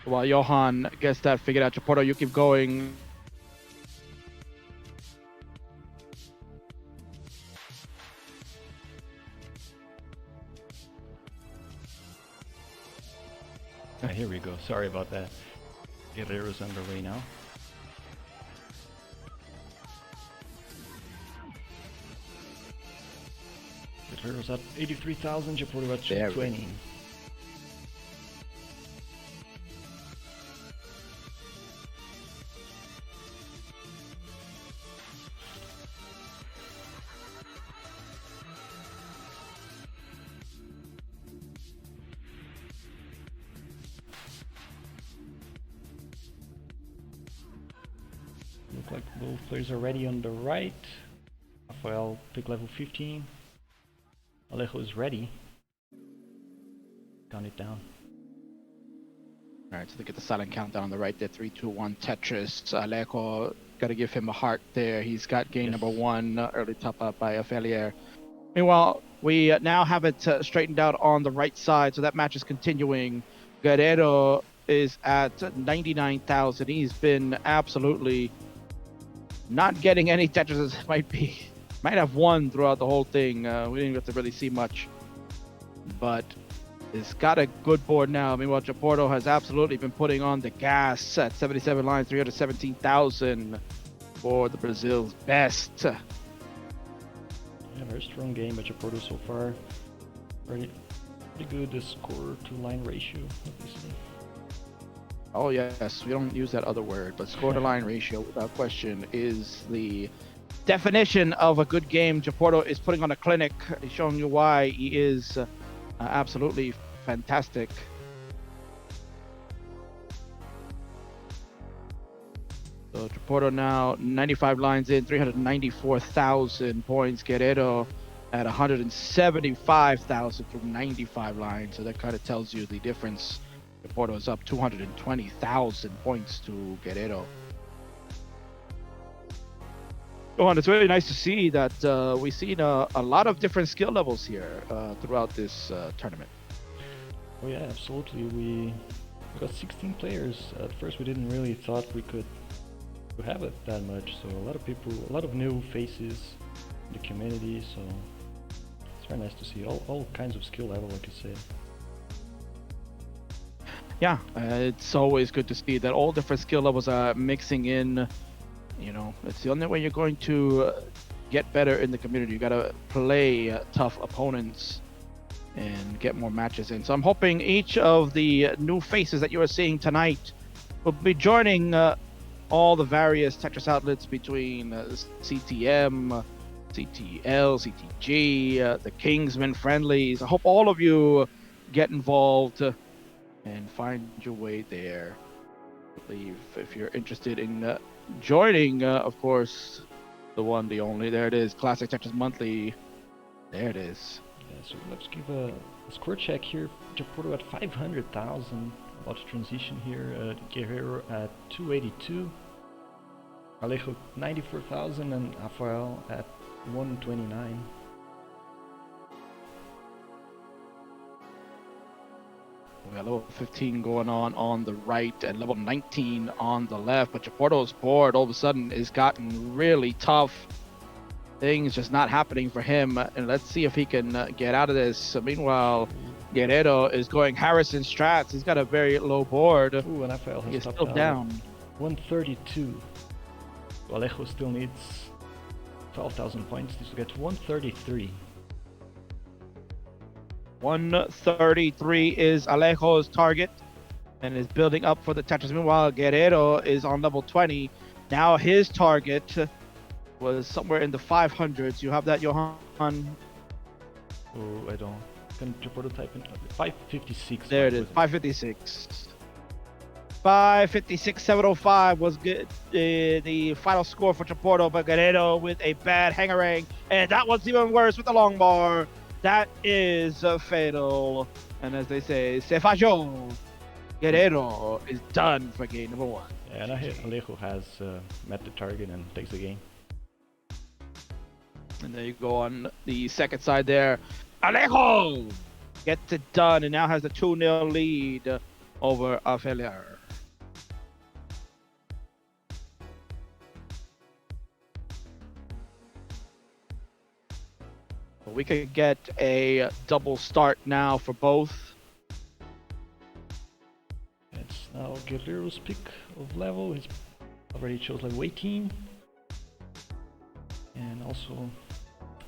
While Johan gets that figured out, Japorto, you keep going. Here we go. Sorry about that. Guerrero's underway now. Guerrero's at 83,000, Japorto at 220. Look like both players are ready on the right. Rafael pick level 15. Alejo is ready. Count it down. All right, so they get the silent countdown on the right there. 3, 2, 1, Tetris. Alejo, got to give him a heart there. He's got game number 1, early top up by Ophelia. Meanwhile, we now have it straightened out on the right side, so that match is continuing. Guerrero is at 99,000. He's been absolutely not getting any Tetris. Might have one throughout the whole thing. We didn't get to really see much, but it's got a good board now. Meanwhile, Japorto has absolutely been putting on the gas at 77 lines, 317,000 for the Brazil's best. Yeah, very strong game by Japorto so far. Pretty good score to line ratio, obviously. Oh yes, we don't use that other word, but score to line ratio, without question, is the definition of a good game. Japorto is putting on a clinic. He's showing you why he is absolutely fantastic. So Japorto now 95 lines in, 394,000 points. Guerrero at 175,000 from 95 lines. So that kind of tells you the difference. Japorto is up 220,000 points to Guerrero. Johan, it's really nice to see that we've seen a lot of different skill levels here throughout this tournament. Oh yeah, absolutely. We got 16 players. At first we didn't really thought we could have it that much. So a lot of people, a lot of new faces in the community. So it's very nice to see all kinds of skill level, like you said. Yeah, it's always good to see that all different skill levels are mixing in. You know, it's the only way you're going to get better in the community. You got to play tough opponents and get more matches in. So I'm hoping each of the new faces that you are seeing tonight will be joining all the various Tetris outlets between CTM, CTL, CTG, the Kingsman friendlies. I hope all of you get involved and find your way there. I believe if you're interested in joining, of course, the one, the only, there it is, Classic Tetris Monthly. There it is. Yeah, so let's give a score check here. Japorto at 500,000. About to transition here. Guerrero at 282. Alejo 94,000 and Rafael at 129. We got level 15 going on the right and level 19 on the left, but Japorto's board all of a sudden is gotten really tough. Things just not happening for him, and let's see if he can get out of this. So meanwhile, Guerrero is going Harrison strats. He's got a very low board. Ooh, and Rafael has still down. 132. Alejo still needs 12,000 points to get 133. 133 is Alejo's target and is building up for the Tetris. Meanwhile, Guerrero is on level 20. Now his target was somewhere in the 500s. You have that, Johan? Oh, I don't. Can Japorto type in 556? There it is, 556. 556, 705 was good. The final score for Japorto, but Guerrero with a bad hangarang, and that was even worse with the long bar. That is fatal. And as they say, se falló. Guerrero is done for game number 1. Yeah, and Alejo has met the target and takes the game. And there you go on the second side there. Alejo gets it done and now has a 2-0 lead. over a failure. We could get a double start now for both. It's now Guerrero's pick of level. He's already chose level 18. And also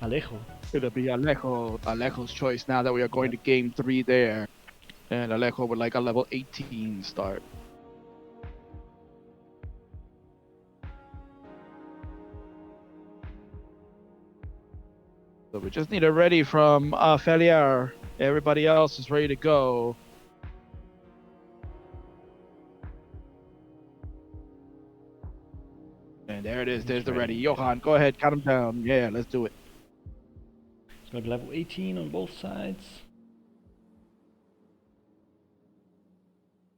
Alejo. It'll be Alejo's choice now that we are going to game 3 there. And Alejo would like a level 18 start. So we just need a ready from Felier. Everybody else is ready to go. And there it is. There's the ready. Johan, go ahead. Count him down. Yeah, let's do it. It's going to be level 18 on both sides.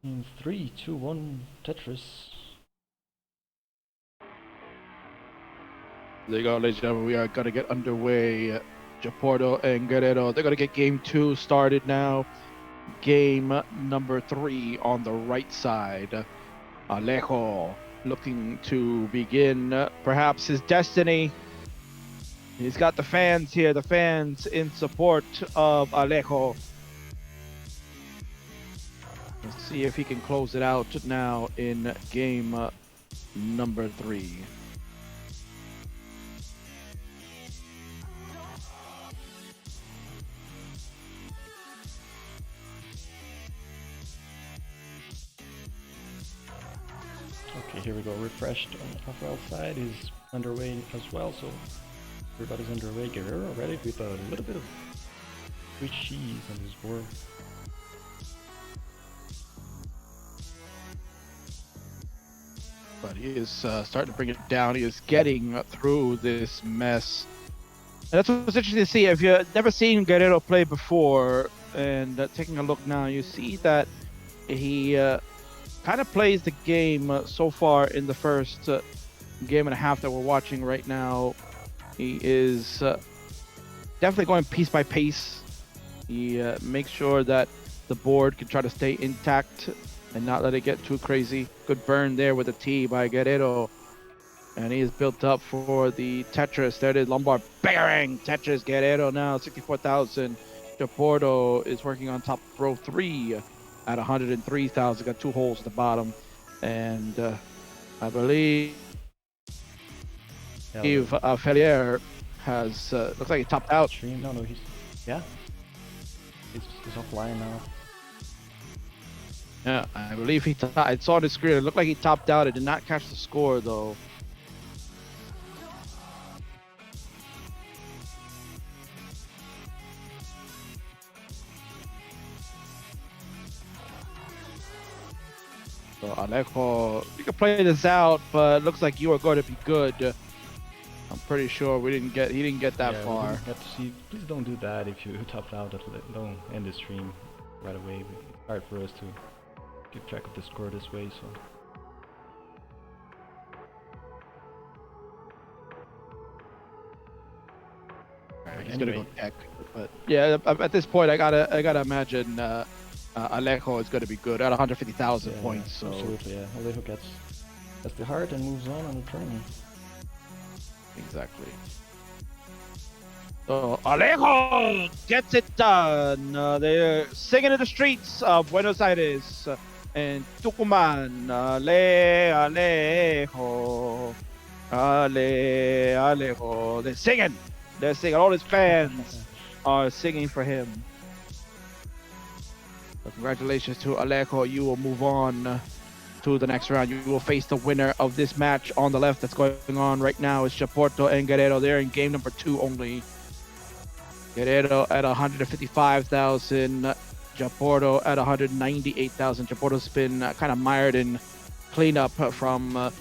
In 3, 2, 1, Tetris. There you go, ladies and gentlemen. We are going to get underway. Japorto and Guerrero. They're going to get game 2 started now. Game number 3 on the right side. Alejo looking to begin perhaps his destiny. He's got the fans here, the fans in support of Alejo. Let's see if he can close it out now in game number 3. Okay, here we go. Refreshed on Rafael's side is underway as well, so everybody's underway. Guerrero ready with a little bit of sweet cheese on his board. But he is starting to bring it down. He is getting through this mess. And that's what's interesting to see. If you've never seen Guerrero play before, and taking a look now, you see that he kind of plays the game so far in the first game and a half that we're watching right now. He is definitely going piece by piece. He makes sure that the board can try to stay intact and not let it get too crazy. Good burn there with a T by Guerrero. And he is built up for the Tetris. There it is, Lombard. Bang! Tetris, Guerrero now, 64,000. Japorto is working on top row 3 at 103,000. Got 2 holes at the bottom. And I believe Felier has, looks like he topped out. No, he's, yeah. He's offline now. Yeah, I believe he I saw the screen. It looked like he topped out. It did not catch the score, though. So Alejo, you can play this out, but it looks like you are going to be good. I'm pretty sure he didn't get that far. We have to see. Please don't do that if you topped out. Don't end the stream right away. It's hard for us to keep track of the score this way. So. He's gonna go check, but yeah, at this point, I gotta imagine Alejo is gonna be good at 150,000 points. So absolutely, yeah. Alejo gets the heart and moves on the tournament. Exactly. So Alejo gets it done. They're singing in the streets of Buenos Aires and Tucumán. Alejo, Alejo. They're singing. They're singing. All his fans are singing for him. So congratulations to Alejo. You will move on to the next round. You will face the winner of this match on the left that's going on right now. Is Japorto and Guerrero. They're in game number 2 only. Guerrero at 155,000. Japorto at 198,000. Japorto's been kind of mired in cleanup from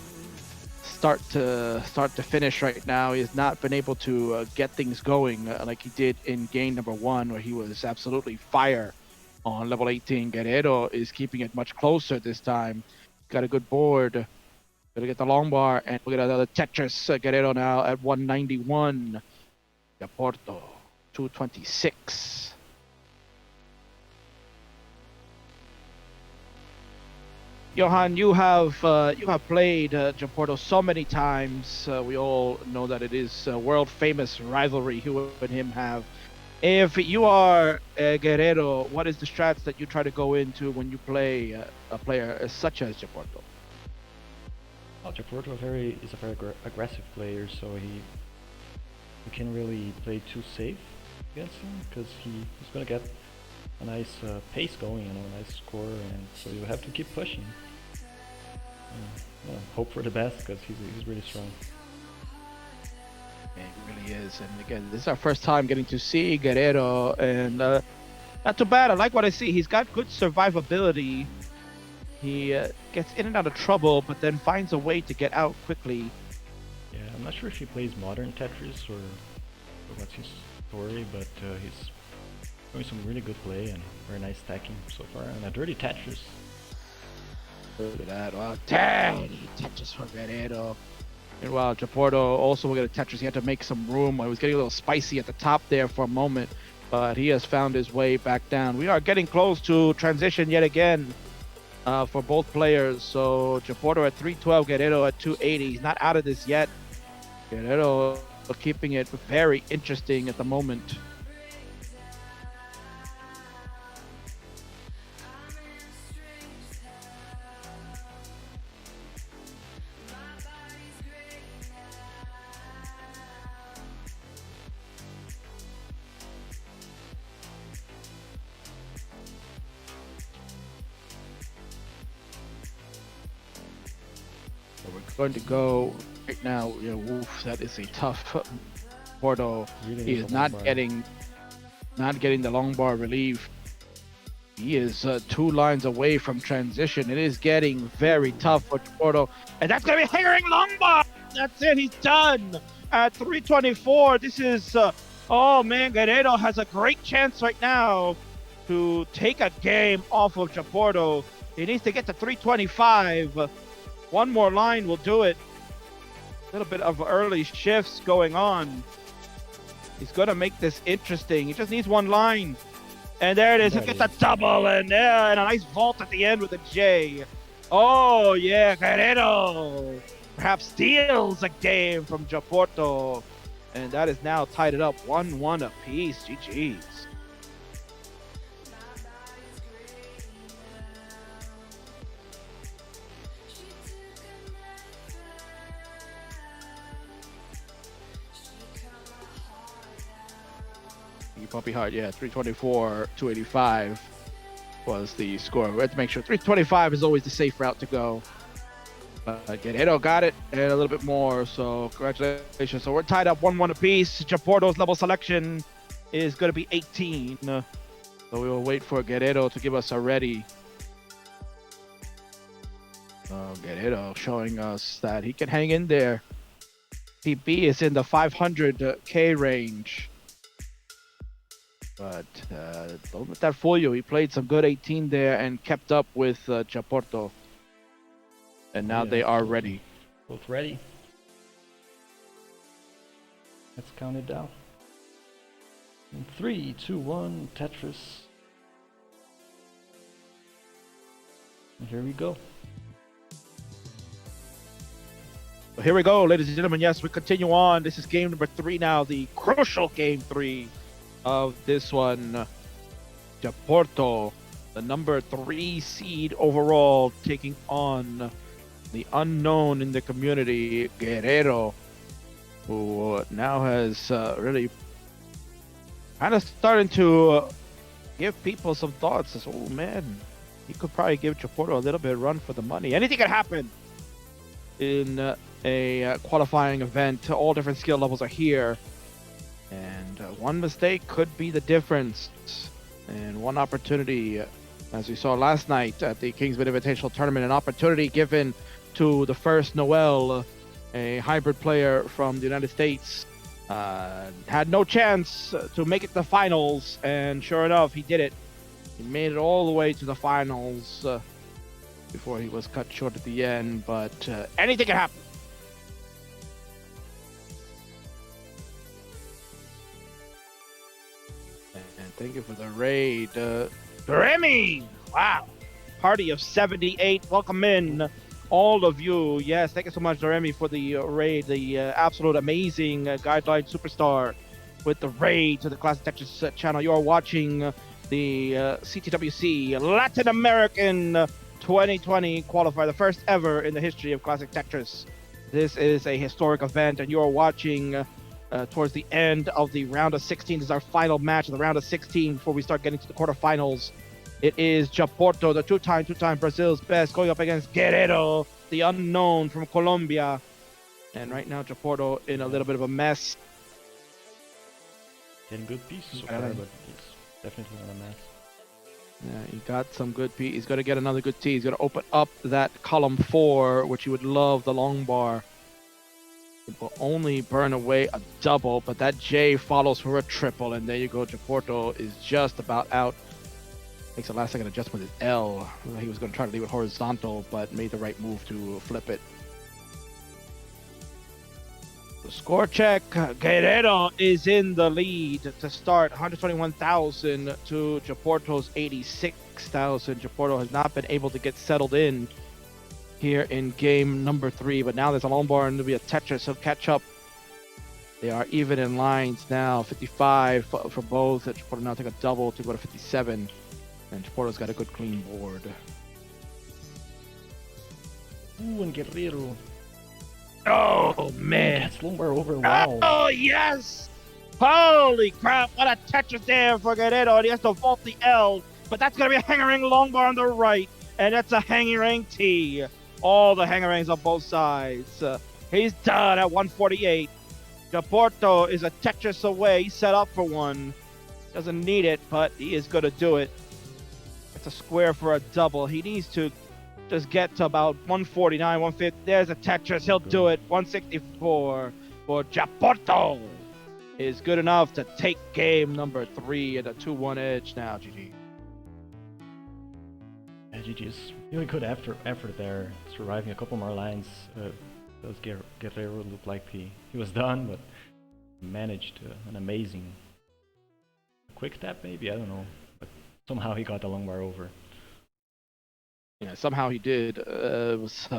start to finish right now. He has not been able to get things going like he did in game number 1, where he was absolutely fire on level 18. Guerrero is keeping it much closer this time. Got a good board. Gonna get the long bar, and we got another Tetris. Guerrero now at 191. Japorto 226. Johan, you have played Japorto so many times. We all know that it is a world famous rivalry you and him have. If you are a Guerrero, what is the strats that you try to go into when you play a player such as Japorto? Well, Japorto is a very aggressive player, so you can really play too safe against him because he's gonna get a nice pace going, a nice score, and so you have to keep pushing. Hope for the best because he's really strong. Yeah, he really is. And again, this is our first time getting to see Guerrero, and not too bad. I like what I see. He's got good survivability. He gets in and out of trouble, but then finds a way to get out quickly. Yeah, I'm not sure if he plays modern Tetris or what's his story, but he's doing some really good play and very nice stacking so far. And a dirty Tetris. Look at that. Wow, dirty Tetris for Guerrero. And while Japorto also will get a Tetris, he had to make some room. I was getting a little spicy at the top there for a moment, but he has found his way back down. We are getting close to transition yet again for both players. So Japorto at 312, Guerrero at 280. He's not out of this yet. Guerrero keeping it very interesting at the moment. Going to go right now. You know, oof, that is a tough Porto. Really He is not getting the long bar relief. He is 2 lines away from transition. It is getting very tough for Porto, and that's gonna be Herring long bar. That's it. He's done at 324. This is oh man, Guerrero has a great chance right now to take a game off of Japorto. He needs to get to 325. One more line will do it. A little bit of early shifts going on. He's going to make this interesting. He just needs one line. And there it is. He gets a double and a nice vault at the end with a J. Oh, yeah. Guerrero perhaps steals a game from Japorto. And that is now tied it up 1-1 apiece. GG's. Puppy Heart, yeah, 324, 285 was the score. We had to make sure 325 is always the safe route to go. Guerrero got it and a little bit more, so congratulations. So we're tied up 1-1 apiece. Japorto's level selection is going to be 18. So we will wait for Guerrero to give us a ready. Guerrero showing us that he can hang in there. PB is in the 500K range. But don't let that fool you. He played some good 18 there and kept up with Japorto. And now they are ready. Both ready. Let's count it down. In 3, 2, 1, Tetris. And here we go. Well, here we go, ladies and gentlemen. Yes, we continue on. This is game number 3 now, the crucial game 3 of this one. Japorto, the number 3 seed overall, taking on the unknown in the community, Guerrero, who now has really kind of starting to give people some thoughts. As, oh man, he could probably give Japorto a little bit of run for the money. Anything could happen in a qualifying event. All different skill levels are here. And one mistake could be the difference. And one opportunity, as we saw last night at the Kingsman Invitational Tournament, an opportunity given to the first Noel, a hybrid player from the United States. Had no chance to make it to the finals, and sure enough, he did it. He made it all the way to the finals before he was cut short at the end, but anything can happen. And thank you for the raid. Remy! Wow. party of 78. Welcome in, all of you. Yes, thank you so much, Doremi, for the raid, the absolute amazing guideline superstar with the raid to the Classic Tetris channel. You are watching the CTWC Latin American 2020 qualifier, the first ever in the history of Classic Tetris. This is a historic event, and you are watching towards the end of the round of 16. This is our final match of the round of 16 before we start getting to the quarterfinals. It is Japorto, the two-time Brazil's best, going up against Guerrero, the unknown from Colombia. And right now, Japorto in a little bit of a mess. Getting good pieces so far, but he's definitely not a mess. Yeah, he got some good P. He's going to get another good T. He's going to open up that column 4, which you would love, the long bar. It will only burn away a double, but that J follows for a triple, and there you go. Japorto is just about out. Makes a last second adjustment with his L. He was going to try to leave it horizontal, but made the right move to flip it. The score check. Guerrero is in the lead to start, 121,000 to Japorto's 86,000. Japorto has not been able to get settled in here in game number 3, but now there's a long bar and there'll be a Tetris. He'll catch up. They are even in lines now, 55 for both. Japorto now take a double to go to 57, and Japorto's got a good clean board. Ooh, and Guerrero. Oh man! That's long bar over. Wow. Oh yes! Holy crap! What a Tetris there for Guerrero. And he has to vault the L, but that's gonna be a hanging long bar on the right, and that's a hanging T. All the hang-arounds on both sides. He's done at 148. Japorto is a Tetris away. He's set up for one. Doesn't need it, but he is going to do it. It's a square for a double. He needs to just get to about 149, 150. There's a Tetris. He'll do it. 164 for Japorto. Is good enough to take game number 3 at a 2-1 edge now, GG. Yeah, GG's really good effort there, surviving a couple more lines. Those Guerrero looked like he was done, but managed an amazing quick tap, maybe, I don't know, but somehow he got the long bar over. Yeah, somehow he did. It was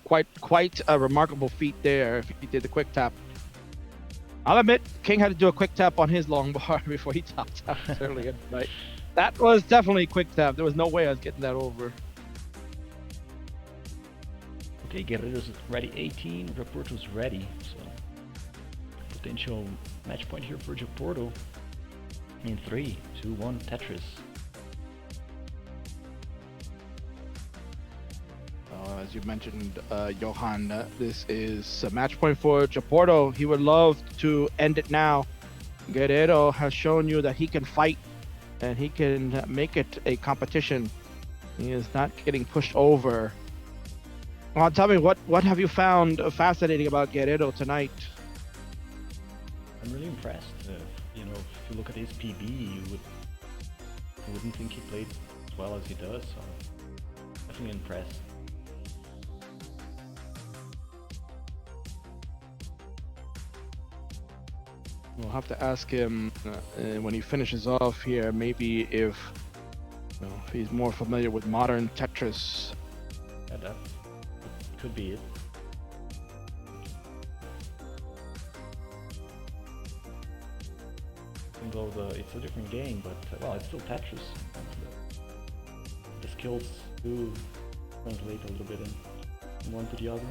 quite a remarkable feat there if he did the quick tap. I'll admit, King had to do a quick tap on his long bar before he topped out earlier tonight. That was definitely a quick tap. There was no way I was getting that over. Okay, Guerrero's ready 18, Japorto's ready, so potential match point here for Japorto in 3, 2, 1, Tetris. As you mentioned, Johan, this is a match point for Japorto. He would love to end it now. Guerrero has shown you that he can fight and he can make it a competition. He is not getting pushed over. Well, tell me, what have you found fascinating about Guerrero tonight? I'm really impressed. You know, if you look at his PB, you wouldn't think he played as well as he does. So definitely impressed. We'll have to ask him when he finishes off here, maybe if he's more familiar with modern Tetris. Yeah, that could be it. Even though it's a different game, but well, it's still Tetris. The skills do translate a little bit from one to the other.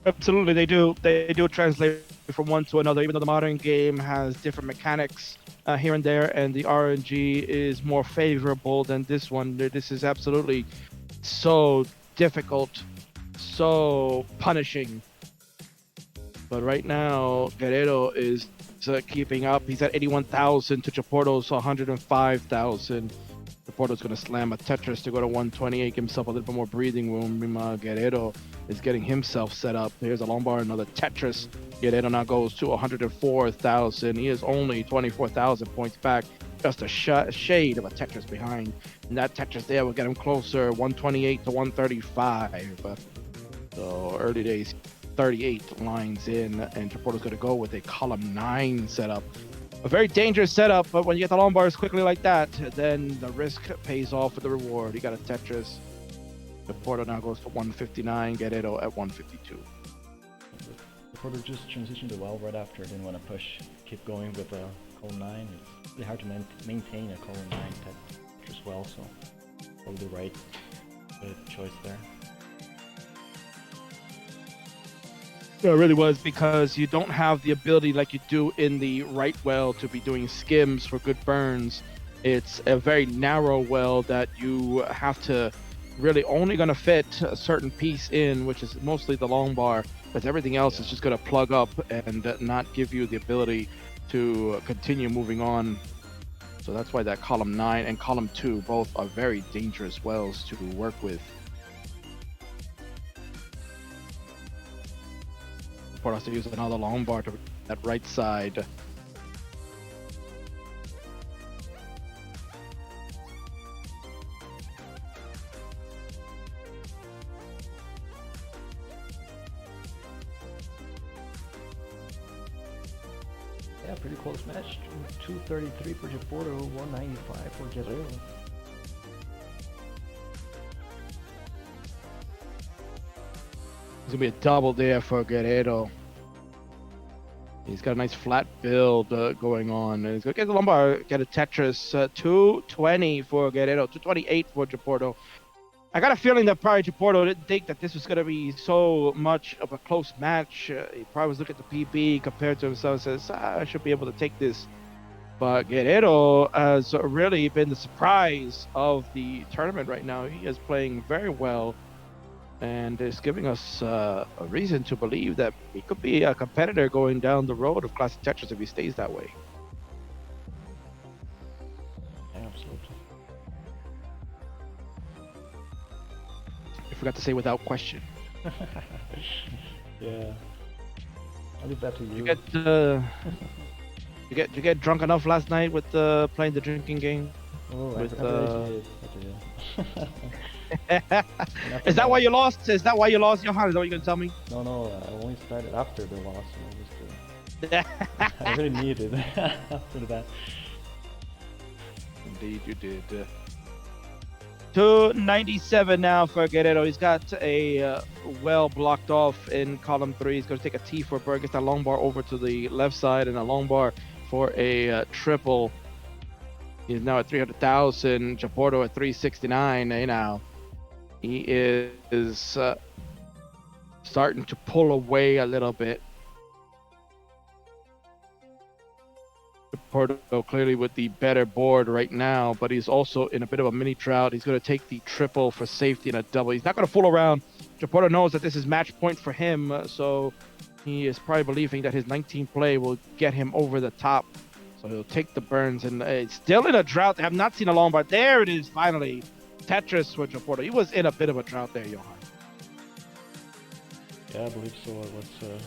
Absolutely, they do. They do translate from one to another, even though the modern game has different mechanics here and there, and the RNG is more favorable than this one. This is absolutely so difficult, so punishing. But right now, Guerrero is keeping up. He's at 81,000 to Japorto's 105,000. Japorto's going to slam a Tetris to go to 128, give himself a little bit more breathing room. Guerrero is getting himself set up. Here's a long bar, another Tetris. Guerrero now goes to 104,000. He is only 24,000 points back. Just a shade of a Tetris behind. And that Tetris there will get him closer, 128 to 135. So early days, 38 lines in, and Japorto's going to go with a column 9 setup. a very dangerous setup, but when you get the long bars quickly like that, then the risk pays off with the reward. He got a Tetris. Japorto now goes for 159, Guerrero at 152. Japorto just transitioned the well right after. Didn't want to push, keep going with a column 9. It's really hard to maintain a column 9 Tetris well, so probably the right choice there. It really was, because you don't have the ability like you do in the right well to be doing skims for good burns. It's a very narrow well that you have to really only going to fit a certain piece in, which is mostly the long bar, because everything else is just going to plug up and not give you the ability to continue moving on. So that's why that column 9 and column 2 both are very dangerous wells to work with. For us to use another long bar to that right side. Yeah, pretty close match. 233 for Japorto, 195 for Guerrero. It's gonna be a double there for Guerrero. He's got a nice flat build going on. And he's gonna get the lumbar, get a Tetris. 220 for Guerrero, 228 for Japorto. I got a feeling that probably Japorto didn't think that this was gonna be so much of a close match. He probably was looking at the PB compared to himself and says, I should be able to take this. But Guerrero has really been the surprise of the tournament right now. He is playing very well, and is giving us a reason to believe that he could be a competitor going down the road of Classic Tetris if he stays that way. Absolutely. I forgot to say without question. Yeah. I'll leave that to you. You get drunk enough last night with playing the drinking game? Oh, with, I did. Is that why you lost? Is that why you lost, Johann? Is that what you're gonna tell me? No, I only started after the loss. I really needed it after that. Indeed, you did. 297 now for Guerrero. He's got a well blocked off in column 3. He's going to take a T for a bird, gets that long bar over to the left side, and a long bar for a triple. He's now at 300,000. Japorto at 369. Now he is starting to pull away a little bit. Japorto clearly with the better board right now, but he's also in a bit of a mini drought. He's going to take the triple for safety and a double. He's not going to fool around. Japorto knows that this is match point for him, so he is probably believing that his 19 play will get him over the top. So he'll take the burns, and it's still in a drought. I have not seen a long bar. There it is, finally. Tetris for Japorto. He was in a bit of a drought there, Johann. Yeah, I believe so. I was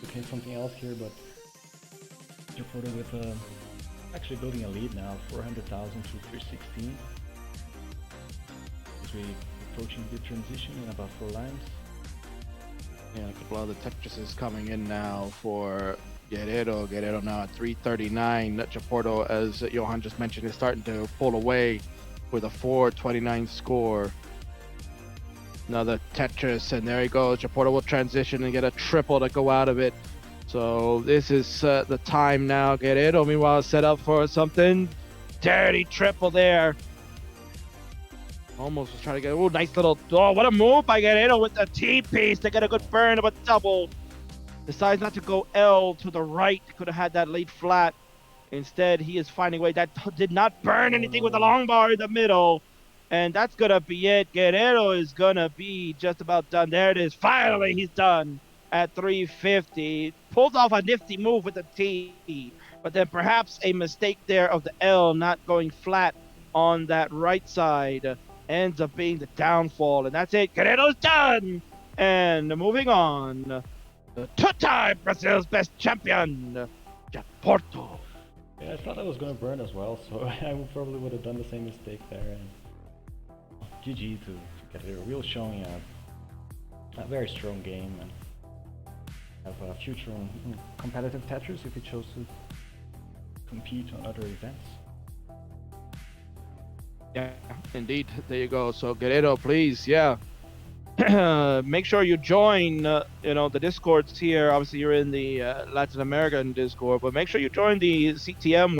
looking at something else here, but Japorto with actually building a lead now, 400,000 to 316. As we approaching the transition in about 4 lines. Yeah, a couple other Tetrises coming in now for Guerrero. Guerrero now at 339. Japorto, as Johann just mentioned, is starting to pull away with a 429 score. Another Tetris, and there he goes. Japorto will transition and get a triple to go out of it. So this is the time now. Guerrero, meanwhile, set up for something. Dirty triple there. Almost was trying to get, oh, nice little, oh, what a move by Guerrero with the T-piece to get a good burn of a double. Decides not to go L to the right. Could have had that lead flat. Instead, he is finding a way. That did not burn anything with the long bar in the middle. And that's going to be it. Guerrero is going to be just about done. There it is. Finally, he's done at 350. Pulled off a nifty move with the T. But then perhaps a mistake there of the L not going flat on that right side ends up being the downfall. And that's it. Guerrero's done. And moving on. The two-time Brazil's best champion, Japorto. Yeah, I thought I was going to burn as well, so I probably would have done the same mistake there. And GG to Guerrero, real showing a very strong game, and have a future in competitive Tetris if he chose to compete on other events. Yeah, indeed. There you go. So Guerrero, please, yeah. Make sure you join, the Discords here. Obviously, you're in the Latin American Discord, but make sure you join the CTM